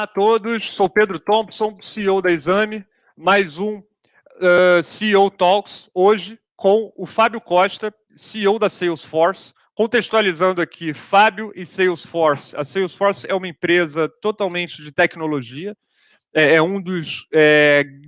Olá a todos, sou Pedro Thompson, CEO da Exame, mais um CEO Talks, hoje com o Fábio Costa, CEO da Salesforce. Contextualizando aqui, Fábio e Salesforce. A Salesforce é uma empresa totalmente de tecnologia, é um dos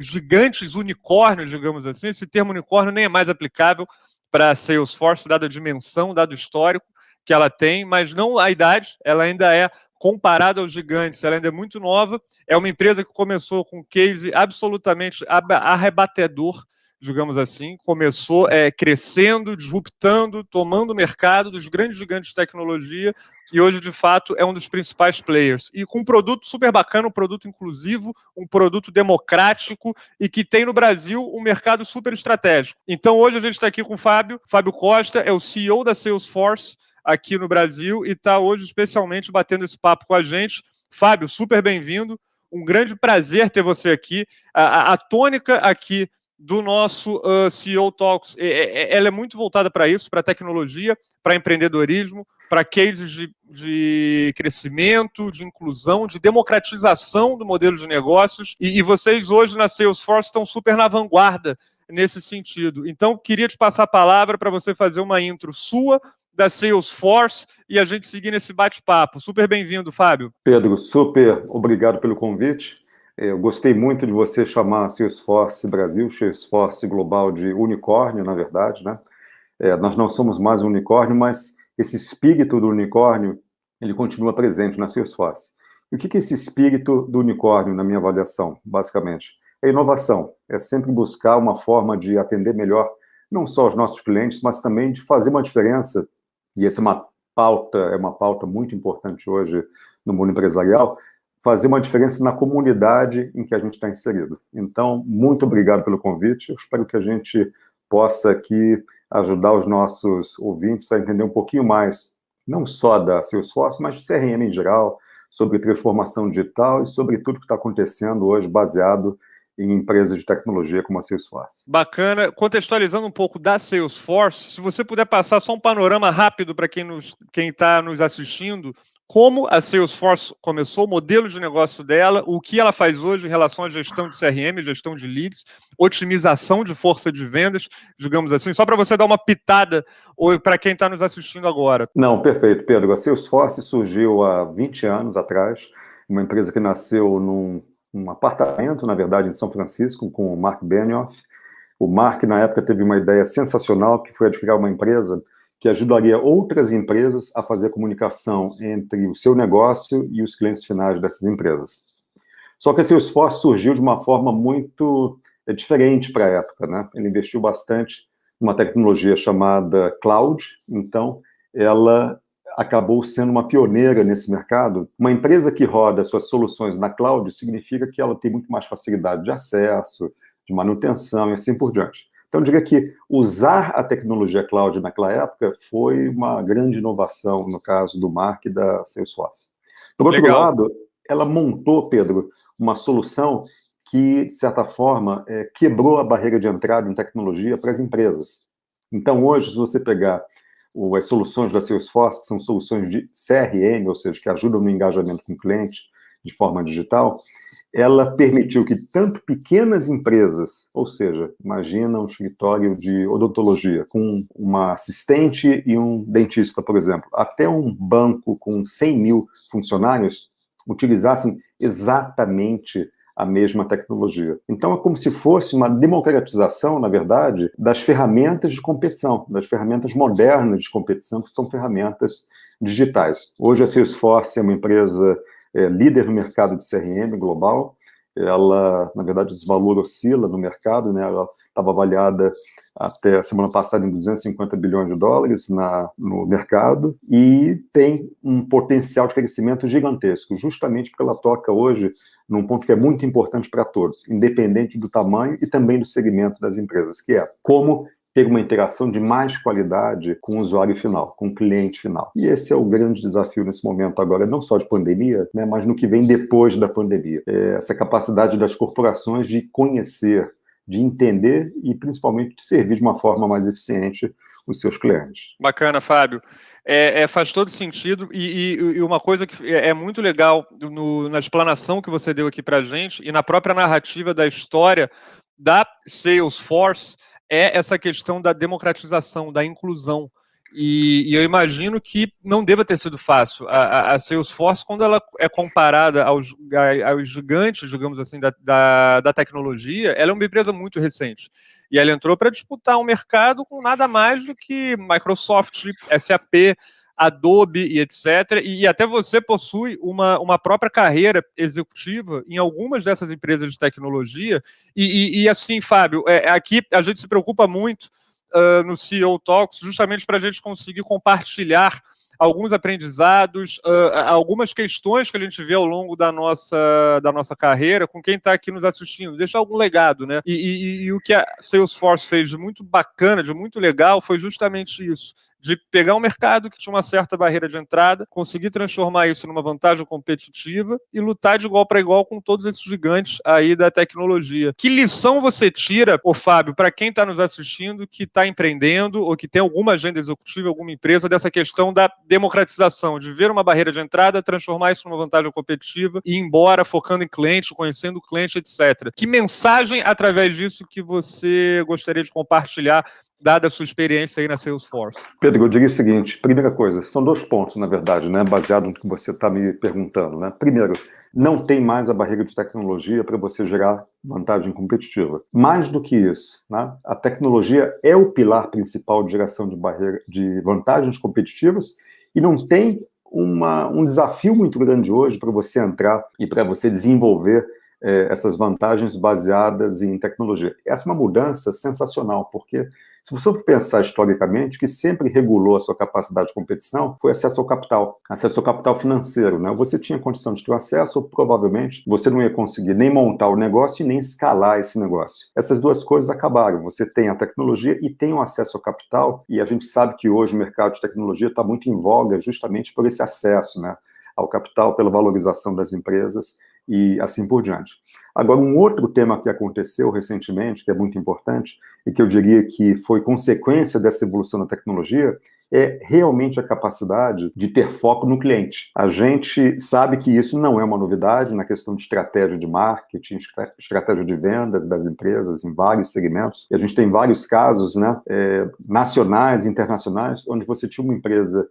gigantes unicórnios, digamos assim. Esse termo unicórnio nem é mais aplicável para a Salesforce, dada a dimensão, dado o histórico que ela tem, mas não a idade, ela ainda é comparada aos gigantes, ela ainda é muito nova, é uma empresa que começou com um case absolutamente arrebatador, digamos assim, começou crescendo, disruptando, tomando o mercado dos grandes gigantes de tecnologia, e hoje, de fato, é um dos principais players. E com um produto super bacana, um produto inclusivo, um produto democrático e que tem no Brasil um mercado super estratégico. Então, hoje a gente está aqui com o Fábio Costa, é o CEO da Salesforce aqui no Brasil e está hoje especialmente batendo esse papo com a gente. Fábio, super bem-vindo. Um grande prazer ter você aqui. A tônica aqui do nosso CEO Talks, ela é muito voltada para isso, para tecnologia, para empreendedorismo, para cases de crescimento, de inclusão, de democratização do modelo de negócios. E vocês hoje na Salesforce estão super na vanguarda nesse sentido. Então, queria te passar a palavra para você fazer uma intro sua, da Salesforce, e a gente seguir nesse bate-papo. Super bem-vindo, Fábio. Pedro, super obrigado pelo convite. Eu gostei muito de você chamar a Salesforce Brasil, Salesforce Global de unicórnio, na verdade, né? Nós não somos mais um unicórnio, mas esse espírito do unicórnio, ele continua presente na Salesforce. E o que é esse espírito do unicórnio, na minha avaliação, basicamente? É inovação, é sempre buscar uma forma de atender melhor, não só os nossos clientes, mas também de fazer uma diferença, e essa é uma pauta muito importante hoje no mundo empresarial, fazer uma diferença na comunidade em que a gente está inserido. Então, muito obrigado pelo convite, eu espero que a gente possa aqui ajudar os nossos ouvintes a entender um pouquinho mais, não só da Salesforce, mas de CRM em geral, sobre transformação digital e sobre tudo que está acontecendo hoje baseado em empresas de tecnologia como a Salesforce. Bacana. Contextualizando um pouco da Salesforce, se você puder passar só um panorama rápido para quem está nos assistindo, como a Salesforce começou, o modelo de negócio dela, o que ela faz hoje em relação à gestão de CRM, gestão de leads, otimização de força de vendas, digamos assim, só para você dar uma pitada para quem está nos assistindo agora. Não, perfeito, Pedro. A Salesforce surgiu há 20 anos atrás, uma empresa que nasceu num apartamento, na verdade, em São Francisco, com o Mark Benioff. O Mark, na época, teve uma ideia sensacional, que foi de criar uma empresa que ajudaria outras empresas a fazer comunicação entre o seu negócio e os clientes finais dessas empresas. Só que a Salesforce surgiu de uma forma muito diferente para a época, né? Ele investiu bastante numa tecnologia chamada Cloud, então ela acabou sendo uma pioneira nesse mercado. Uma empresa que roda suas soluções na Cloud significa que ela tem muito mais facilidade de acesso, de manutenção e assim por diante. Então, eu diria que usar a tecnologia cloud naquela época foi uma grande inovação, no caso do Mark e da Salesforce. Por outro lado, ela montou, Pedro, uma solução que, de certa forma, quebrou a barreira de entrada em tecnologia para as empresas. Então, hoje, se você pegar as soluções da Salesforce, que são soluções de CRM, ou seja, que ajudam no engajamento com o cliente de forma digital, ela permitiu que tanto pequenas empresas, ou seja, imagina um escritório de odontologia com uma assistente e um dentista, por exemplo, até um banco com 100 mil funcionários, utilizassem exatamente a mesma tecnologia. Então, é como se fosse uma democratização, na verdade, das ferramentas de competição, das ferramentas modernas de competição, que são ferramentas digitais. Hoje, a Salesforce é uma empresa líder no mercado de CRM global. Ela, na verdade, esse valor oscila no mercado, né? Ela estava avaliada até a semana passada em 250 bilhões de dólares no mercado e tem um potencial de crescimento gigantesco, justamente porque ela toca hoje num ponto que é muito importante para todos, independente do tamanho e também do segmento das empresas, que é como ter uma interação de mais qualidade com o usuário final, com o cliente final. E esse é o grande desafio nesse momento agora, não só de pandemia, né, mas no que vem depois da pandemia. Essa capacidade das corporações de conhecer, de entender e, principalmente, de servir de uma forma mais eficiente os seus clientes. Bacana, Fábio. Faz todo sentido, e uma coisa que é muito legal na explanação que você deu aqui para a gente, e na própria narrativa da história da Salesforce, é essa questão da democratização, da inclusão. E eu imagino que não deva ter sido fácil. A Salesforce, quando ela é comparada aos gigantes, digamos assim, da tecnologia, ela é uma empresa muito recente. E ela entrou para disputar um mercado com nada mais do que Microsoft, SAP, Adobe e etc. E até você possui uma própria carreira executiva em algumas dessas empresas de tecnologia. E assim, Fábio, aqui a gente se preocupa muito no CEO Talks, justamente para a gente conseguir compartilhar alguns aprendizados, algumas questões que a gente vê ao longo da nossa carreira com quem está aqui nos assistindo, deixar algum legado, né? E o que a Salesforce fez de muito bacana, de muito legal, foi justamente isso, de pegar um mercado que tinha uma certa barreira de entrada, conseguir transformar isso numa vantagem competitiva e lutar de igual para igual com todos esses gigantes aí da tecnologia. Que lição você tira, Fábio, para quem está nos assistindo, que está empreendendo ou que tem alguma agenda executiva, alguma empresa, dessa questão da democratização, de ver uma barreira de entrada, transformar isso numa vantagem competitiva e ir embora focando em cliente, conhecendo o cliente, etc. Que mensagem, através disso, que você gostaria de compartilhar, dada a sua experiência aí na Salesforce? Pedro, eu diria o seguinte, primeira coisa, são 2 pontos, na verdade, né, baseado no que você está me perguntando, né? Primeiro, não tem mais a barreira de tecnologia para você gerar vantagem competitiva. Mais do que isso, né, a tecnologia é o pilar principal de geração de vantagens competitivas e não tem um desafio muito grande hoje para você entrar e para você desenvolver essas vantagens baseadas em tecnologia. Essa é uma mudança sensacional, porque se você for pensar historicamente, o que sempre regulou a sua capacidade de competição foi acesso ao capital financeiro, né? Você tinha condição de ter acesso, ou provavelmente você não ia conseguir nem montar o negócio e nem escalar esse negócio. Essas 2 coisas acabaram. Você tem a tecnologia e tem o acesso ao capital, e a gente sabe que hoje o mercado de tecnologia está muito em voga justamente por esse acesso, né, ao capital, pela valorização das empresas e assim por diante. Agora, um outro tema que aconteceu recentemente, que é muito importante, e que eu diria que foi consequência dessa evolução da tecnologia, é realmente a capacidade de ter foco no cliente. A gente sabe que isso não é uma novidade na questão de estratégia de marketing, estratégia de vendas das empresas em vários segmentos. E a gente tem vários casos, né, nacionais e internacionais, onde você tinha uma empresa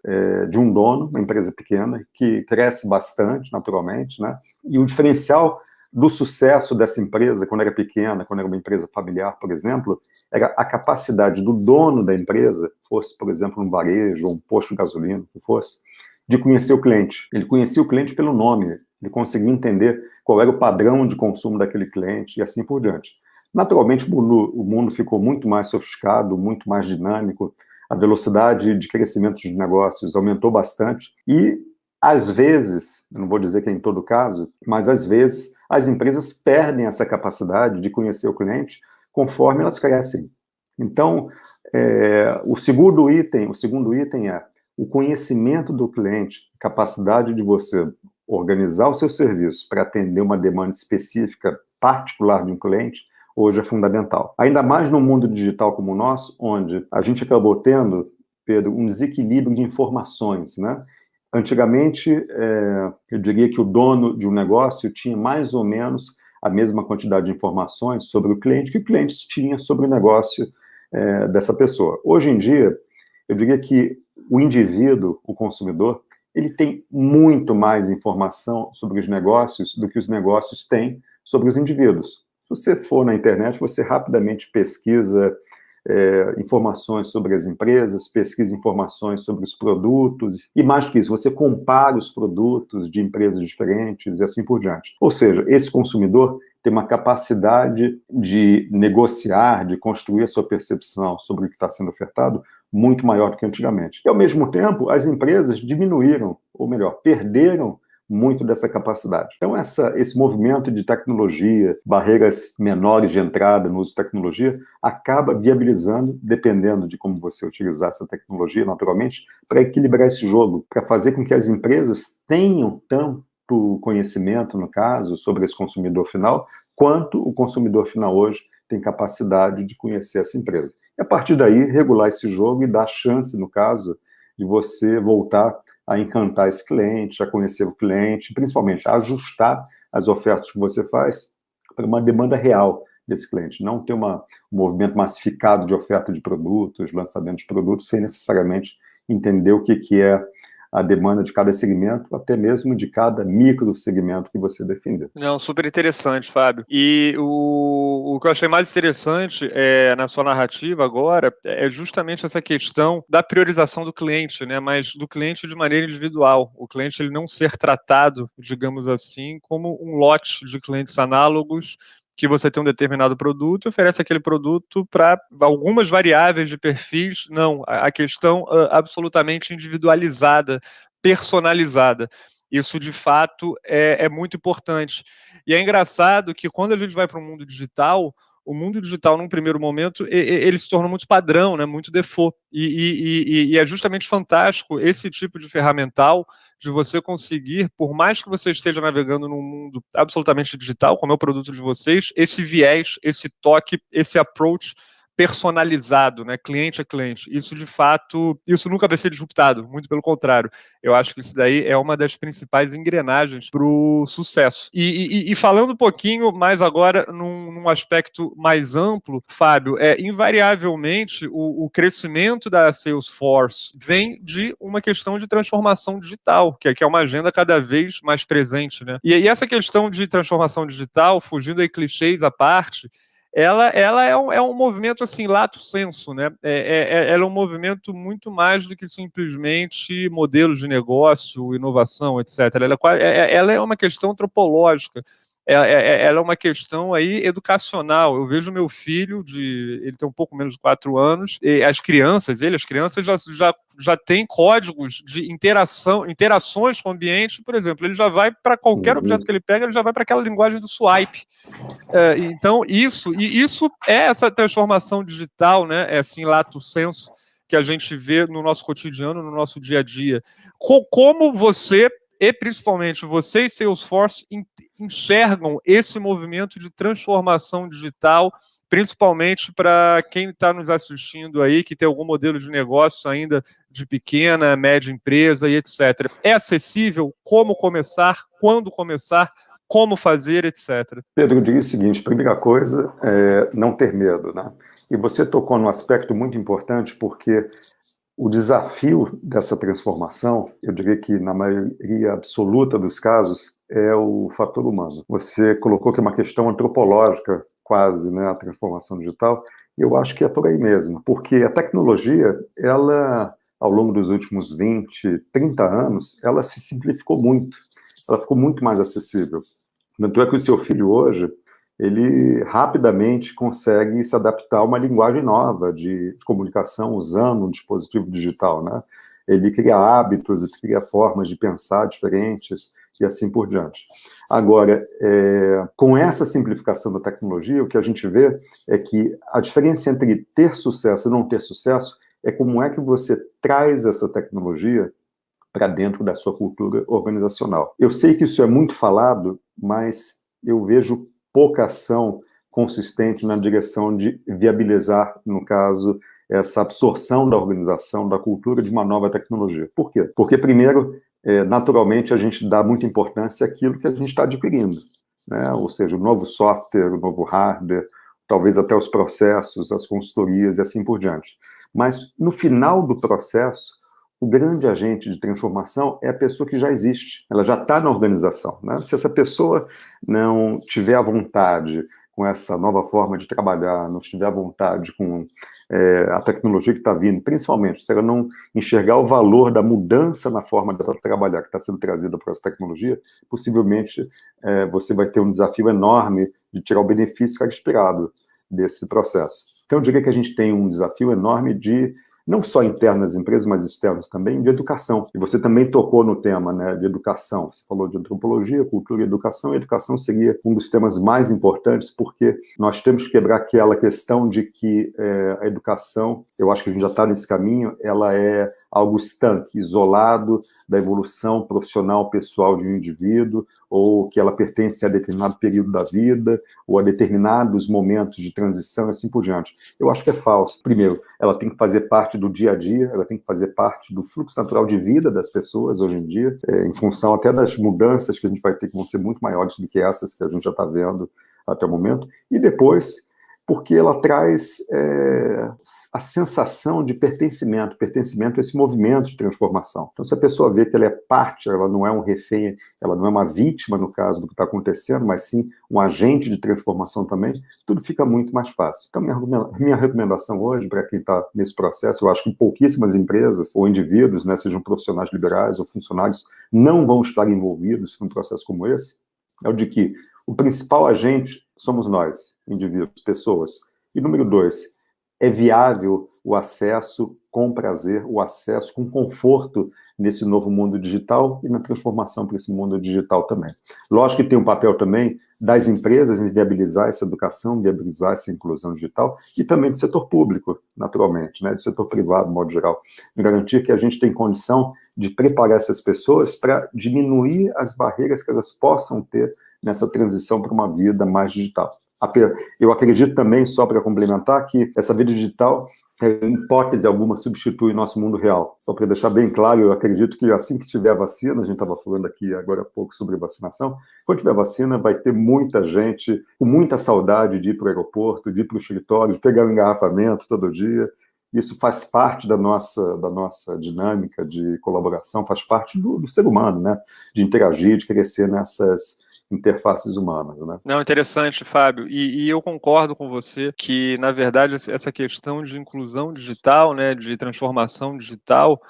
de um dono, uma empresa pequena, que cresce bastante, naturalmente, né, e o diferencial do sucesso dessa empresa, quando era pequena, quando era uma empresa familiar, por exemplo, era a capacidade do dono da empresa, fosse, por exemplo, um varejo ou um posto de gasolina, que fosse, de conhecer o cliente. Ele conhecia o cliente pelo nome, ele conseguia entender qual era o padrão de consumo daquele cliente e assim por diante. Naturalmente, o mundo ficou muito mais sofisticado, muito mais dinâmico, a velocidade de crescimento de negócios aumentou bastante e, às vezes, eu não vou dizer que é em todo caso, mas às vezes as empresas perdem essa capacidade de conhecer o cliente conforme elas crescem. Então, o segundo item é o conhecimento do cliente, capacidade de você organizar o seu serviço para atender uma demanda específica, particular de um cliente, hoje é fundamental. Ainda mais no mundo digital como o nosso, onde a gente acabou tendo, Pedro, um desequilíbrio de informações, né? Antigamente, eu diria que o dono de um negócio tinha mais ou menos a mesma quantidade de informações sobre o cliente que o cliente tinha sobre o negócio dessa pessoa. Hoje em dia, eu diria que o indivíduo, o consumidor, ele tem muito mais informação sobre os negócios do que os negócios têm sobre os indivíduos. Se você for na internet, você rapidamente pesquisa informações sobre as empresas, pesquisa informações sobre os produtos, e mais que isso, você compara os produtos de empresas diferentes e assim por diante. Ou seja, esse consumidor tem uma capacidade de negociar, de construir a sua percepção sobre o que está sendo ofertado muito maior do que antigamente. E, ao mesmo tempo, as empresas diminuíram, ou melhor, perderam muito dessa capacidade. Então, esse movimento de tecnologia, barreiras menores de entrada no uso de tecnologia, acaba viabilizando, dependendo de como você utilizar essa tecnologia, naturalmente, para equilibrar esse jogo, para fazer com que as empresas tenham tanto conhecimento, no caso, sobre esse consumidor final, quanto o consumidor final hoje tem capacidade de conhecer essa empresa. E, a partir daí, regular esse jogo e dar chance, no caso, de você voltar a encantar esse cliente, a conhecer o cliente, principalmente a ajustar as ofertas que você faz para uma demanda real desse cliente, não ter um movimento massificado de oferta de produtos, lançamento de produtos, sem necessariamente entender o que é a demanda de cada segmento, até mesmo de cada micro segmento que você defender. Não, super interessante, Fábio. E o que eu achei mais interessante na sua narrativa agora é justamente essa questão da priorização do cliente, né? Mas do cliente de maneira individual. O cliente ele não ser tratado, digamos assim, como um lote de clientes análogos que você tem um determinado produto e oferece aquele produto para algumas variáveis de perfis. Não, a questão absolutamente individualizada, personalizada. Isso, de fato, é muito importante. E é engraçado que quando a gente vai para o mundo digital, o mundo digital, num primeiro momento, ele se tornou muito padrão, né, muito default. E é justamente fantástico esse tipo de ferramental de você conseguir, por mais que você esteja navegando num mundo absolutamente digital, como é o produto de vocês, esse viés, esse toque, esse approach personalizado, né, cliente a cliente. Isso, de fato, isso nunca vai ser disruptado, muito pelo contrário. Eu acho que isso daí é uma das principais engrenagens para o sucesso. E falando um pouquinho mais agora num aspecto mais amplo, Fábio, invariavelmente o crescimento da Salesforce vem de uma questão de transformação digital, que é uma agenda cada vez mais presente, né? E essa questão de transformação digital, fugindo aí clichês à parte, ela é um movimento assim, lato sensu, né? Ela é um movimento muito mais do que simplesmente modelos de negócio, inovação, etc. Ela é uma questão antropológica. Ela é uma questão aí educacional. Eu vejo meu filho, ele tem um pouco menos de 4 anos, e as crianças já têm códigos de interações com o ambiente, por exemplo, ele já vai para qualquer objeto que ele pega, ele já vai para aquela linguagem do swipe. Então, isso é essa transformação digital, né? É assim, lato sensu, que a gente vê no nosso cotidiano, no nosso dia a dia. Como você, e principalmente você e Salesforce, enxergam esse movimento de transformação digital, principalmente para quem está nos assistindo aí, que tem algum modelo de negócio ainda de pequena, média empresa e etc. É acessível? Como começar? Quando começar? Como fazer, etc. Pedro, eu diria o seguinte, primeira coisa é não ter medo, né? E você tocou num aspecto muito importante, porque o desafio dessa transformação, eu diria que na maioria absoluta dos casos, é o fator humano. Você colocou que é uma questão antropológica, quase, né, a transformação digital, e eu acho que é por aí mesmo, porque a tecnologia, ela, ao longo dos últimos 20, 30 anos, ela se simplificou muito, ela ficou muito mais acessível. Tanto é que o seu filho hoje, ele rapidamente consegue se adaptar a uma linguagem nova de comunicação usando um dispositivo digital, né? Ele cria hábitos, ele cria formas de pensar diferentes e assim por diante. Agora, com essa simplificação da tecnologia, o que a gente vê é que a diferença entre ter sucesso e não ter sucesso é como é que você traz essa tecnologia para dentro da sua cultura organizacional. Eu sei que isso é muito falado, mas eu vejo pouca ação consistente na direção de viabilizar, no caso, essa absorção da organização, da cultura de uma nova tecnologia. Por quê? Porque, primeiro, naturalmente, a gente dá muita importância àquilo que a gente está adquirindo, né? Ou seja, o novo software, o novo hardware, talvez até os processos, as consultorias e assim por diante. Mas, no final do processo, o grande agente de transformação é a pessoa que já existe, ela já está na organização, né? Se essa pessoa não tiver a vontade com essa nova forma de trabalhar, não estiver à vontade com a tecnologia que está vindo, principalmente se ela não enxergar o valor da mudança na forma de trabalhar que está sendo trazida por essa tecnologia, possivelmente você vai ter um desafio enorme de tirar o benefício que é esperado desse processo. Então, eu diria que a gente tem um desafio enorme de não só interno nas empresas, mas externos também, de educação. E você também tocou no tema, né, de educação. Você falou de antropologia, cultura e educação. E educação seria um dos temas mais importantes, porque nós temos que quebrar aquela questão de que a educação, eu acho que a gente já está nesse caminho, ela é algo estanque, isolado da evolução profissional, pessoal de um indivíduo, ou que ela pertence a determinado período da vida, ou a determinados momentos de transição e assim por diante. Eu acho que é falso. Primeiro, ela tem que fazer parte parte do dia a dia, ela tem que fazer parte do fluxo natural de vida das pessoas hoje em dia, em função até das mudanças que a gente vai ter, que vão ser muito maiores do que essas que a gente já está vendo até o momento. E depois, porque ela traz a sensação de pertencimento a esse movimento de transformação. Então, se a pessoa vê que ela é parte, ela não é um refém, ela não é uma vítima, no caso, do que está acontecendo, mas sim um agente de transformação também, tudo fica muito mais fácil. Então, minha recomendação hoje, para quem está nesse processo, eu acho que pouquíssimas empresas ou indivíduos, né, sejam profissionais liberais ou funcionários, não vão estar envolvidos num processo como esse, é o de que o principal agente somos nós, indivíduos, pessoas. E número 2, é viável o acesso com prazer, o acesso com conforto nesse novo mundo digital e na transformação para esse mundo digital também. Lógico que tem um papel também das empresas em viabilizar essa educação, viabilizar essa inclusão digital e também do setor público, naturalmente, né, do setor privado, de modo geral. Garantir que a gente tem condição de preparar essas pessoas para diminuir as barreiras que elas possam ter nessa transição para uma vida mais digital. Eu acredito também, só para complementar, que essa vida digital, em hipótese alguma, substitui nosso mundo real. Só para deixar bem claro, eu acredito que assim que tiver vacina, a gente estava falando aqui agora há pouco sobre vacinação, quando tiver vacina, vai ter muita gente com muita saudade de ir para o aeroporto, de ir para o escritório, de pegar um engarrafamento todo dia. Isso faz parte da nossa dinâmica de colaboração, faz parte do ser humano, né? De interagir, de crescer nessas interfaces humanas, né? Não, interessante, Fábio, e eu concordo com você que, na verdade, essa questão de inclusão digital, né, de transformação digital,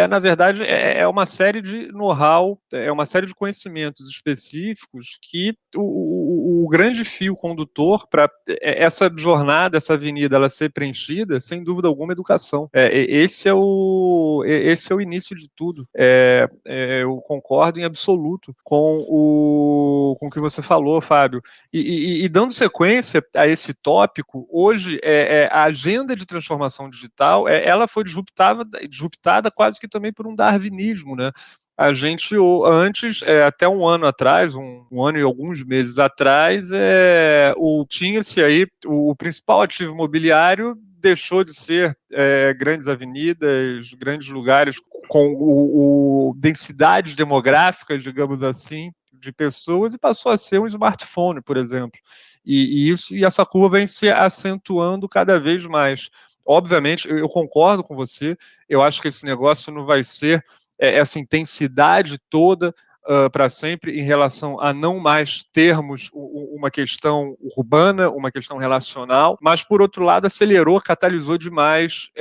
na verdade, é uma série de know-how, é uma série de conhecimentos específicos que o grande fio condutor para essa jornada, essa avenida, ela ser preenchida, sem dúvida alguma, educação. Esse é o início de tudo. Eu concordo em absoluto com o que você falou, Fábio. E dando sequência a esse tópico, hoje a agenda de transformação digital, ela foi disruptada quase que também por um darwinismo, né? A gente, antes, até um ano atrás, um ano e alguns meses atrás, tinha-se aí o principal ativo imobiliário deixou de ser grandes avenidas, grandes lugares com densidades demográficas, digamos assim, de pessoas, e passou a ser um smartphone, por exemplo. E essa curva vem se acentuando cada vez mais. Obviamente, eu concordo com você, eu acho que esse negócio não vai ser essa intensidade toda para sempre em relação a não mais termos uma questão urbana, uma questão relacional, mas, por outro lado, acelerou, catalisou demais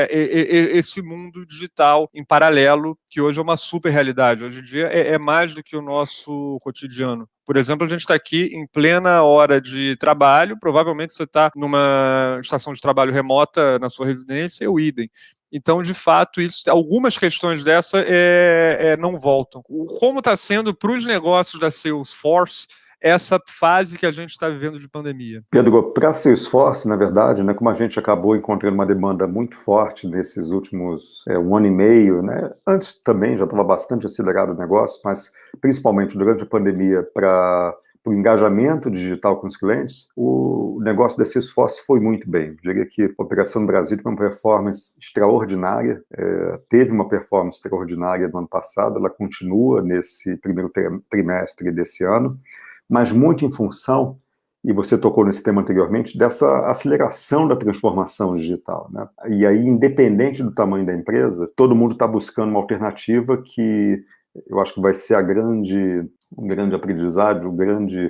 esse mundo digital em paralelo, que hoje é uma super realidade. Hoje em dia é mais do que o nosso cotidiano. Por exemplo, a gente está aqui em plena hora de trabalho, provavelmente você está numa estação de trabalho remota na sua residência, e o idem. Então, de fato, algumas questões dessa não voltam. Como está sendo para os negócios da Salesforce essa fase que a gente está vivendo de pandemia? Pedro, para a Salesforce, na verdade, né, como a gente acabou encontrando uma demanda muito forte nesses últimos 1 ano e meio, né, antes também já estava bastante acelerado o negócio, mas principalmente durante a pandemia para o engajamento digital com os clientes, o negócio da Salesforce foi muito bem. Eu diria que a operação no Brasil teve uma performance extraordinária, teve uma performance extraordinária no ano passado, ela continua nesse primeiro trimestre desse ano, mas muito em função, e você tocou nesse tema anteriormente, dessa aceleração da transformação digital, né? E aí, independente do tamanho da empresa, todo mundo está buscando uma alternativa que eu acho que vai ser um grande aprendizado,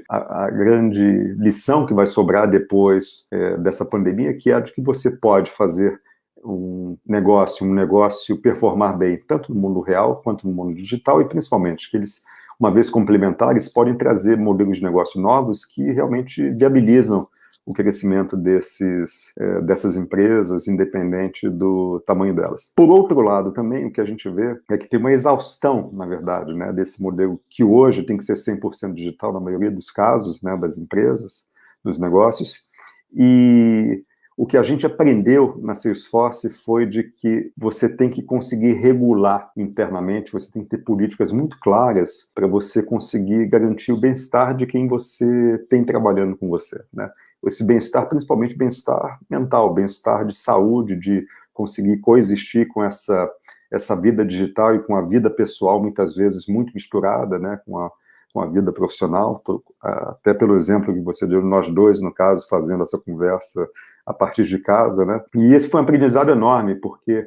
a grande lição que vai sobrar depois dessa pandemia, que é a de que você pode fazer um negócio performar bem, tanto no mundo real quanto no mundo digital, e principalmente que eles, uma vez complementares, podem trazer modelos de negócio novos que realmente viabilizam o crescimento dessas empresas, independente do tamanho delas. Por outro lado, também, o que a gente vê é que tem uma exaustão, na verdade, né, desse modelo que hoje tem que ser 100% digital na maioria dos casos, né, das empresas, dos negócios, e o que a gente aprendeu na Salesforce foi de que você tem que conseguir regular internamente, você tem que ter políticas muito claras para você conseguir garantir o bem-estar de quem você tem trabalhando com você, né? esse bem-estar, principalmente bem-estar mental, bem-estar de saúde, de conseguir coexistir com essa vida digital e com a vida pessoal, muitas vezes muito misturada, né, com a vida profissional, até pelo exemplo que você deu, nós dois, no caso, fazendo essa conversa a partir de casa, né? E esse foi um aprendizado enorme, porque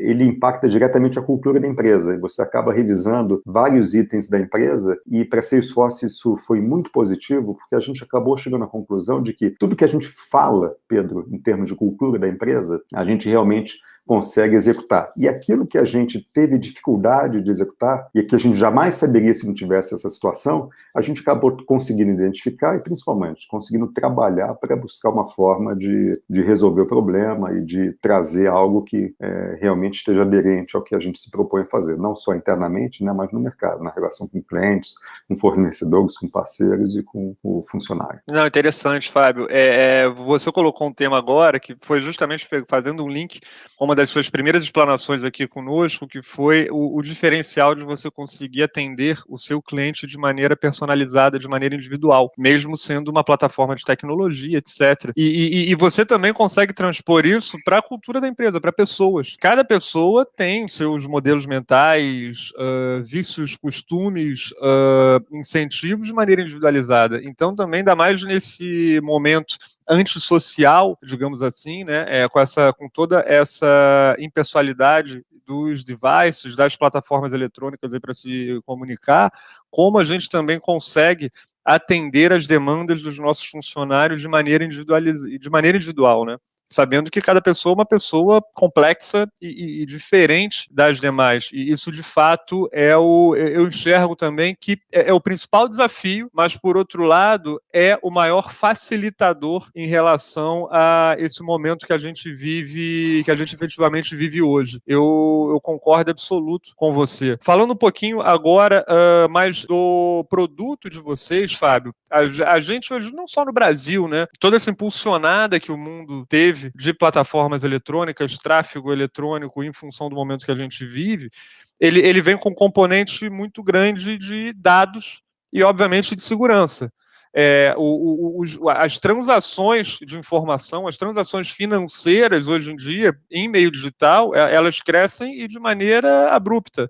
ele impacta diretamente a cultura da empresa, e você acaba revisando vários itens da empresa, e para Salesforce isso foi muito positivo, porque a gente acabou chegando à conclusão de que tudo que a gente fala, Pedro, em termos de cultura da empresa, a gente realmente consegue executar. E aquilo que a gente teve dificuldade de executar, e que a gente jamais saberia se não tivesse essa situação, a gente acabou conseguindo identificar e, principalmente, conseguindo trabalhar para buscar uma forma de resolver o problema e de trazer algo que realmente esteja aderente ao que a gente se propõe a fazer, não só internamente, né, mas no mercado, na relação com clientes, com fornecedores, com parceiros e com o funcionário. Não, interessante, Fábio. Você colocou um tema agora que foi justamente fazendo um link com uma das suas primeiras explanações aqui conosco, que foi o diferencial de você conseguir atender o seu cliente de maneira personalizada, de maneira individual, mesmo sendo uma plataforma de tecnologia, etc. E você também consegue transpor isso para a cultura da empresa, para pessoas. Cada pessoa tem seus modelos mentais, vícios, costumes, incentivos de maneira individualizada. Então, também dá mais nesse momento antissocial, digamos assim, né, com toda essa impessoalidade dos devices, das plataformas eletrônicas para se comunicar, como a gente também consegue atender as demandas dos nossos funcionários de maneira individual, né? Sabendo que cada pessoa é uma pessoa complexa e diferente das demais. E isso, de fato, eu enxergo também que é o principal desafio, mas, por outro lado, é o maior facilitador em relação a esse momento que a gente vive, que a gente efetivamente vive hoje. Eu concordo absoluto com você. Falando um pouquinho agora mais do produto de vocês, Fábio, a gente hoje, não só no Brasil, né, toda essa impulsionada que o mundo teve de plataformas eletrônicas, tráfego eletrônico em função do momento que a gente vive, ele vem com um componente muito grande de dados e, obviamente, de segurança. As transações de informação, as transações financeiras hoje em dia, em meio digital, elas crescem e de maneira abrupta.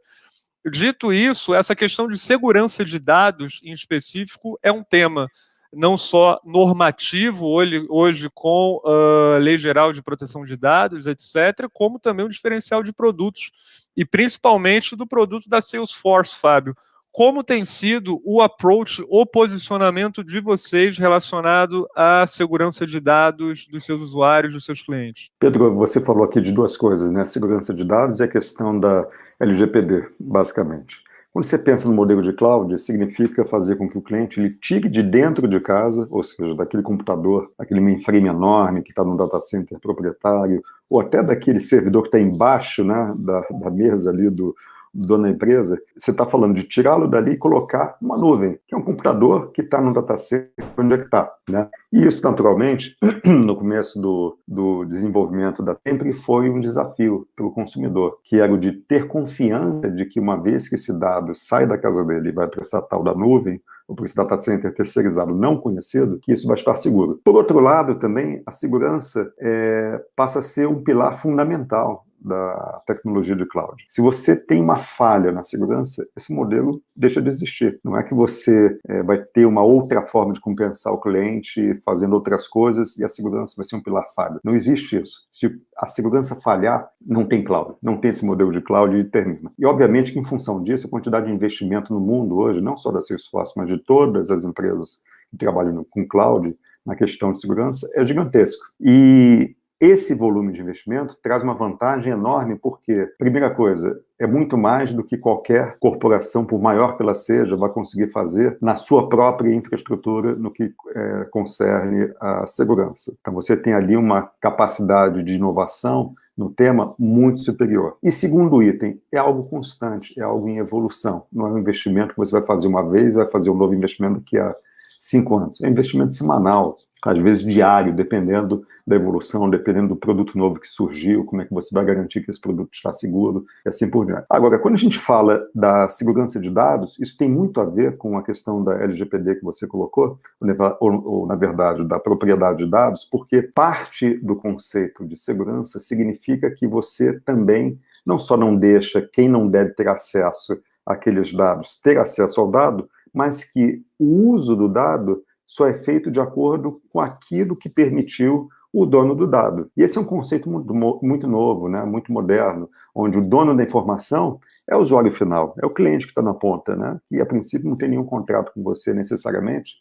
Dito isso, essa questão de segurança de dados, em específico, é um tema não só normativo, hoje com a Lei Geral de Proteção de Dados, etc., como também um diferencial de produtos, e principalmente do produto da Salesforce, Fábio. Como tem sido o approach, o posicionamento de vocês relacionado à segurança de dados dos seus usuários, dos seus clientes? Pedro, você falou aqui de duas coisas, né? Segurança de dados e a questão da LGPD, basicamente. Quando você pensa no modelo de cloud, significa fazer com que o cliente ele tire de dentro de casa, ou seja, daquele computador, aquele mainframe enorme que está no data center proprietário, ou até daquele servidor que está embaixo, né, da mesa ali do dono da empresa, você está falando de tirá-lo dali e colocar numa nuvem, que é um computador que está no data center, onde é que está, né? E isso, naturalmente, no começo do desenvolvimento da sempre foi um desafio para o consumidor, que era o de ter confiança de que uma vez que esse dado sai da casa dele e vai para essa tal da nuvem, ou para esse data center terceirizado não conhecido, que isso vai estar seguro. Por outro lado, também, a segurança passa a ser um pilar fundamental da tecnologia de cloud. Se você tem uma falha na segurança, esse modelo deixa de existir. Não é que você vai ter uma outra forma de compensar o cliente fazendo outras coisas e a segurança vai ser um pilar falho. Não existe isso. Se a segurança falhar, não tem cloud. Não tem esse modelo de cloud e termina. E, obviamente, que em função disso, a quantidade de investimento no mundo hoje, não só da Salesforce, mas de todas as empresas que trabalham com cloud, na questão de segurança, é gigantesco. E esse volume de investimento traz uma vantagem enorme porque, primeira coisa, é muito mais do que qualquer corporação, por maior que ela seja, vai conseguir fazer na sua própria infraestrutura no que concerne a segurança. Então, você tem ali uma capacidade de inovação no tema muito superior. E segundo item, é algo constante, é algo em evolução. Não é um investimento que você vai fazer uma vez, vai fazer um novo investimento daqui a 5 anos. É um investimento semanal, às vezes diário, dependendo da evolução, dependendo do produto novo que surgiu, como é que você vai garantir que esse produto está seguro, e assim por diante. Agora, quando a gente fala da segurança de dados, isso tem muito a ver com a questão da LGPD que você colocou, ou na verdade, da propriedade de dados, porque parte do conceito de segurança significa que você também não só não deixa quem não deve ter acesso àqueles dados ter acesso ao dado, mas que o uso do dado só é feito de acordo com aquilo que permitiu o dono do dado. E esse é um conceito muito novo, né, muito moderno, onde o dono da informação é o usuário final, é o cliente que está na ponta, né, e a princípio não tem nenhum contrato com você necessariamente,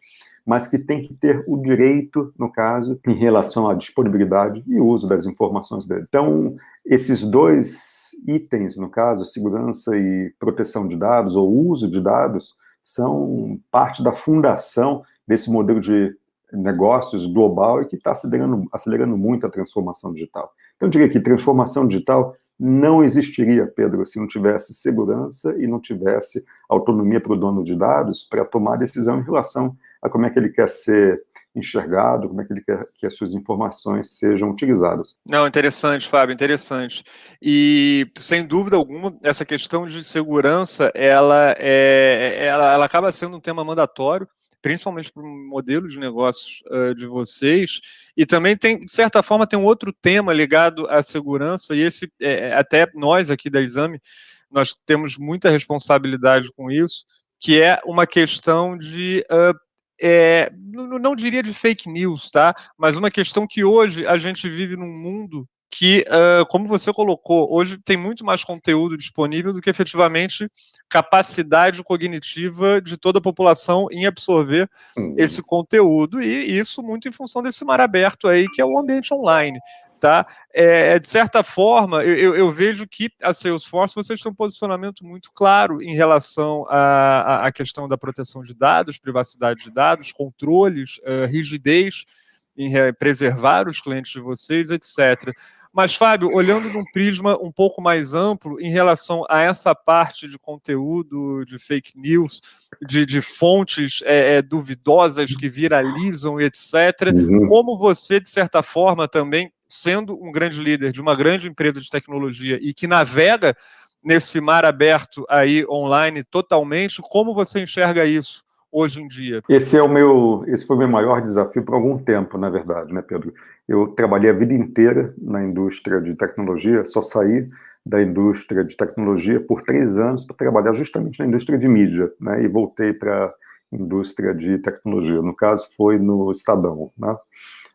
mas que tem que ter o direito, no caso, em relação à disponibilidade e uso das informações dele. Então, esses dois itens, no caso, segurança e proteção de dados, ou uso de dados, são parte da fundação desse modelo de negócios global e que está acelerando muito a transformação digital. Então, eu diria que transformação digital não existiria, Pedro, se não tivesse segurança e não tivesse autonomia para o dono de dados para tomar decisão em relação a como é que ele quer ser enxergado, como é que ele quer que as suas informações sejam utilizadas. Não, interessante, Fábio, interessante. E, sem dúvida alguma, essa questão de segurança, ela acaba sendo um tema mandatório, principalmente para o modelo de negócios de vocês, e também tem, de certa forma, tem um outro tema ligado à segurança, e esse, até nós aqui da Exame, nós temos muita responsabilidade com isso, que é uma questão de não diria de fake news, tá? Mas uma questão que hoje a gente vive num mundo que, como você colocou, hoje tem muito mais conteúdo disponível do que efetivamente capacidade cognitiva de toda a população em absorver esse conteúdo, e isso muito em função desse mar aberto aí, que é o ambiente online. Tá? De certa forma, eu vejo que a Salesforce, vocês têm um posicionamento muito claro em relação à questão da proteção de dados, privacidade de dados, controles, rigidez em preservar os clientes de vocês, etc. Mas, Fábio, olhando num prisma um pouco mais amplo em relação a essa parte de conteúdo, de fake news, de fontes duvidosas que viralizam, etc., como você, de certa forma, também sendo um grande líder de uma grande empresa de tecnologia e que navega nesse mar aberto aí online totalmente, como você enxerga isso hoje em dia? Esse foi o meu maior desafio por algum tempo, na verdade, né, Pedro? Eu trabalhei a vida inteira na indústria de tecnologia, só saí da indústria de tecnologia por 3 anos para trabalhar justamente na indústria de mídia, né? E voltei para a indústria de tecnologia. No caso, foi no Estadão, né?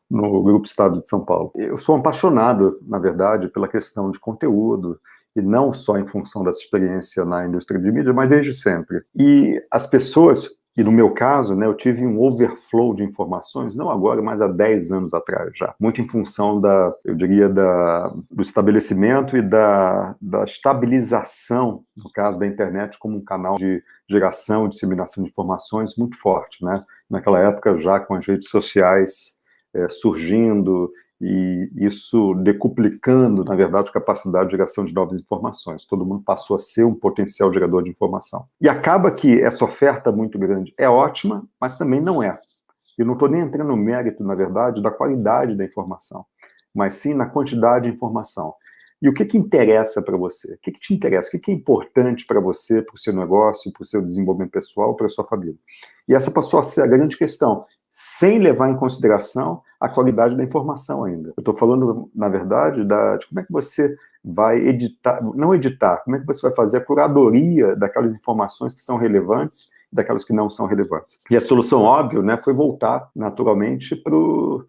No Grupo Estado de São Paulo. Eu sou apaixonado, na verdade, pela questão de conteúdo, e não só em função dessa experiência na indústria de mídia, mas desde sempre. E as pessoas, e no meu caso, né, eu tive um overflow de informações, não agora, mas há 10 anos atrás já, muito em função eu diria, do estabelecimento e da estabilização, no caso da internet, como um canal de geração e disseminação de informações muito forte, né? Naquela época, já com as redes sociais surgindo, e isso decuplicando, na verdade, a capacidade de geração de novas informações. Todo mundo passou a ser um potencial gerador de informação. E acaba que essa oferta muito grande é ótima, mas também não é. Eu não estou nem entrando no mérito, na verdade, da qualidade da informação, mas sim na quantidade de informação. E o que interessa para você? O que te interessa? O que é importante para você, para o seu negócio, para o seu desenvolvimento pessoal, para a sua família? E essa passou a ser a grande questão, sem levar em consideração a qualidade da informação ainda. Eu estou falando, na verdade, de como é que você vai editar, como é que você vai fazer a curadoria daquelas informações que são relevantes e daquelas que não são relevantes. E a solução óbvia, né, foi voltar, naturalmente,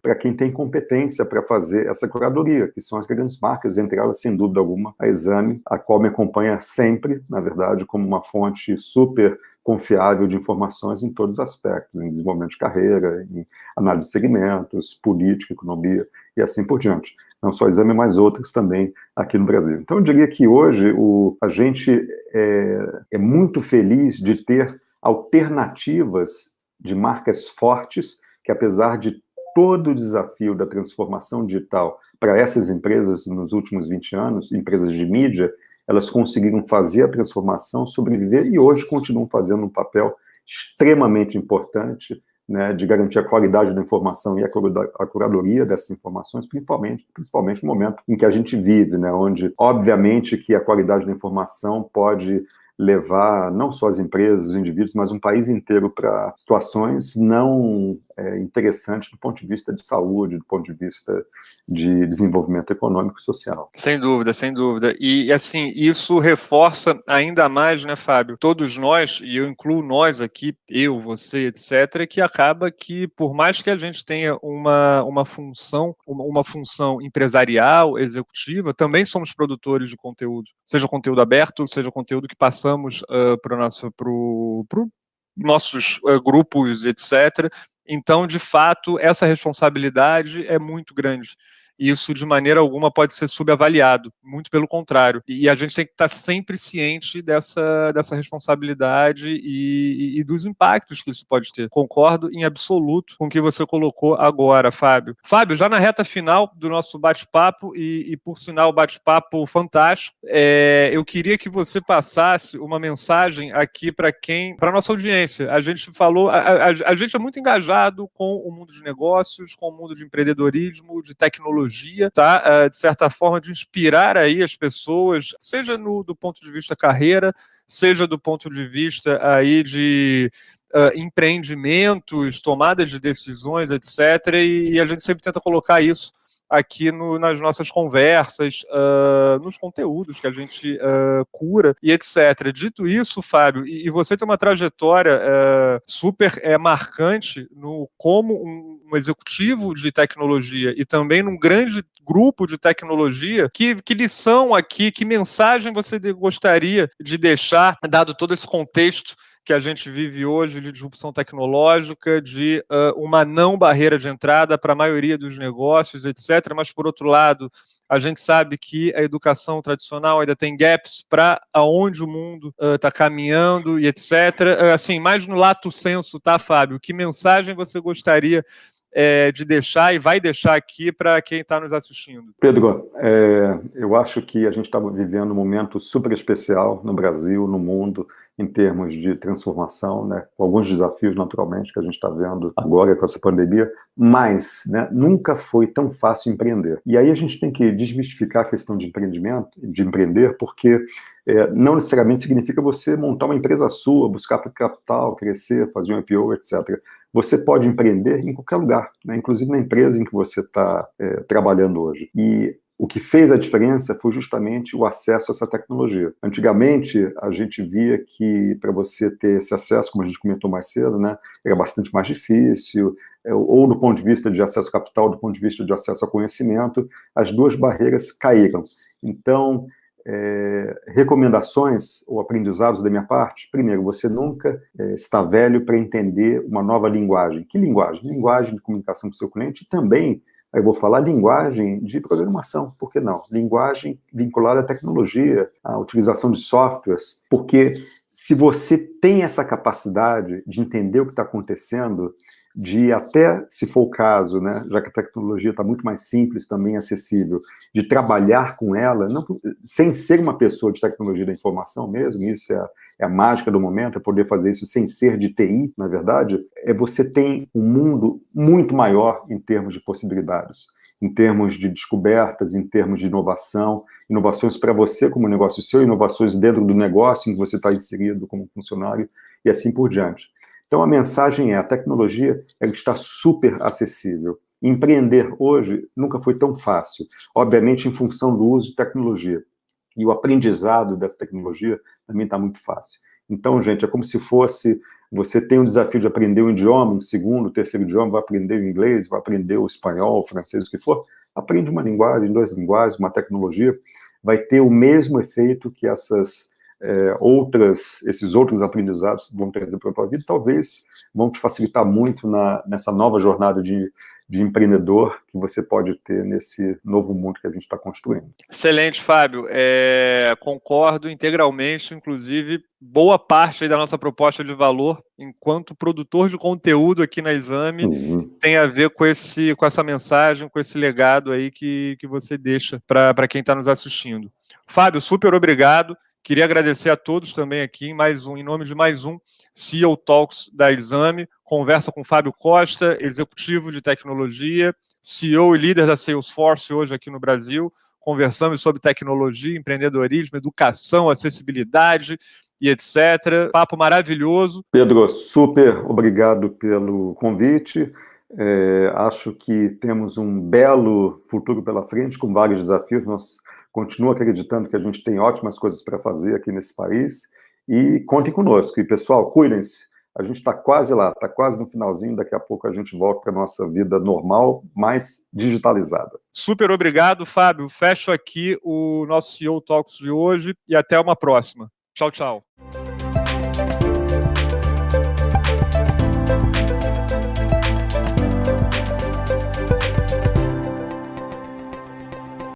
para quem tem competência para fazer essa curadoria, que são as grandes marcas, entre elas, sem dúvida alguma, a Exame, a qual me acompanha sempre, na verdade, como uma fonte super confiável de informações em todos os aspectos, em desenvolvimento de carreira, em análise de segmentos, política, economia e assim por diante. Não só Exame, mas outras também aqui no Brasil. Então, eu diria que hoje a gente é muito feliz de ter alternativas de marcas fortes que, apesar de todo o desafio da transformação digital para essas empresas nos últimos 20 anos, empresas de mídia, elas conseguiram fazer a transformação, sobreviver e hoje continuam fazendo um papel extremamente importante né, de garantir a qualidade da informação e a curadoria dessas informações, principalmente no momento em que a gente vive, né, onde, obviamente, que a qualidade da informação pode levar não só as empresas, os indivíduos, mas um país inteiro para situações não interessantes do ponto de vista de saúde, do ponto de vista de desenvolvimento econômico e social. Sem dúvida, sem dúvida. E, assim, isso reforça ainda mais, né, Fábio? Todos nós, e eu incluo nós aqui, eu, você, etc., que acaba que, por mais que a gente tenha uma função empresarial, executiva, também somos produtores de conteúdo. Seja conteúdo aberto, seja conteúdo que passamos para nossos grupos, etc. Então, de fato, essa responsabilidade é muito grande. Isso, de maneira alguma, pode ser subavaliado, muito pelo contrário. E a gente tem que estar sempre ciente dessa responsabilidade e dos impactos que isso pode ter. Concordo em absoluto com o que você colocou agora, Fábio. Fábio, já na reta final do nosso bate-papo, e por sinal, bate-papo fantástico, eu queria que você passasse uma mensagem aqui para a nossa audiência. A gente falou, a gente é muito engajado com o mundo de negócios, com o mundo de empreendedorismo, de tecnologia, tá? De certa forma, de inspirar aí as pessoas, seja do ponto de vista carreira, seja do ponto de vista aí de empreendimentos, tomada de decisões, etc. E a gente sempre tenta colocar isso aqui nas nossas conversas, nos conteúdos que a gente cura e etc. Dito isso, Fábio, e você tem uma trajetória super marcante como um executivo de tecnologia e também num grande grupo de tecnologia, que lição aqui, que mensagem você gostaria de deixar, dado todo esse contexto que a gente vive hoje de disrupção tecnológica, de uma não barreira de entrada para a maioria dos negócios, etc. Mas, por outro lado, a gente sabe que a educação tradicional ainda tem gaps para aonde o mundo está caminhando e etc. Assim, mais no lato sensu, tá, Fábio? Que mensagem você gostaria de deixar e vai deixar aqui para quem está nos assistindo? Pedro, eu acho que a gente está vivendo um momento super especial no Brasil, no mundo, em termos de transformação, né, com alguns desafios, naturalmente, que a gente está vendo agora com essa pandemia, mas, né, nunca foi tão fácil empreender. E aí a gente tem que desmistificar a questão de empreender, porque não necessariamente significa você montar uma empresa sua, buscar capital, crescer, fazer um IPO, etc. Você pode empreender em qualquer lugar, né, inclusive na empresa em que você está trabalhando hoje. E o que fez a diferença foi justamente o acesso a essa tecnologia. Antigamente, a gente via que para você ter esse acesso, como a gente comentou mais cedo, né, era bastante mais difícil, ou do ponto de vista de acesso a capital, do ponto de vista de acesso a conhecimento, as duas barreiras caíram. Então, recomendações ou aprendizados da minha parte: primeiro, você nunca está velho para entender uma nova linguagem. Que linguagem? Linguagem de comunicação com o seu cliente e também, eu vou falar, linguagem de programação, por que não? Linguagem vinculada à tecnologia, à utilização de softwares, porque se você tem essa capacidade de entender o que está acontecendo, de até, se for o caso, né, já que a tecnologia está muito mais simples, também acessível, de trabalhar com ela, não, sem ser uma pessoa de tecnologia da informação mesmo, isso é a mágica do momento, é poder fazer isso sem ser de TI, na verdade, você tem um mundo muito maior em termos de possibilidades, em termos de descobertas, em termos de inovação, inovações para você como negócio seu, inovações dentro do negócio em que você está inserido como funcionário, e assim por diante. Então, a mensagem a tecnologia está super acessível. Empreender hoje nunca foi tão fácil, obviamente em função do uso de tecnologia. E o aprendizado dessa tecnologia também está muito fácil. Então, gente, é como se fosse, você tem um desafio de aprender um idioma, um segundo, terceiro idioma, vai aprender o inglês, vai aprender o espanhol, o francês, o que for, aprende uma linguagem, duas linguagens, uma tecnologia, vai ter o mesmo efeito que esses outros aprendizados vão trazer para a tua vida, talvez vão te facilitar muito nessa nova jornada de empreendedor que você pode ter nesse novo mundo que a gente está construindo. Excelente, Fábio. Concordo integralmente, inclusive, boa parte aí da nossa proposta de valor, enquanto produtor de conteúdo aqui na Exame, tem a ver com essa mensagem, com esse legado aí que você deixa para quem está nos assistindo. Fábio, super obrigado. Queria agradecer a todos também aqui, em nome de mais um CEO Talks da Exame, conversa com o Fábio Costa, executivo de tecnologia, CEO e líder da Salesforce hoje aqui no Brasil. Conversamos sobre tecnologia, empreendedorismo, educação, acessibilidade e etc. Papo maravilhoso. Pedro, super obrigado pelo convite. Acho que temos um belo futuro pela frente, com vários desafios. Nós continuo acreditando que a gente tem ótimas coisas para fazer aqui nesse país. E contem conosco. E, pessoal, cuidem-se. A gente está quase lá, está quase no finalzinho. Daqui a pouco a gente volta para a nossa vida normal, mais digitalizada. Super obrigado, Fábio. Fecho aqui o nosso CEO Talks de hoje e até uma próxima. Tchau, tchau.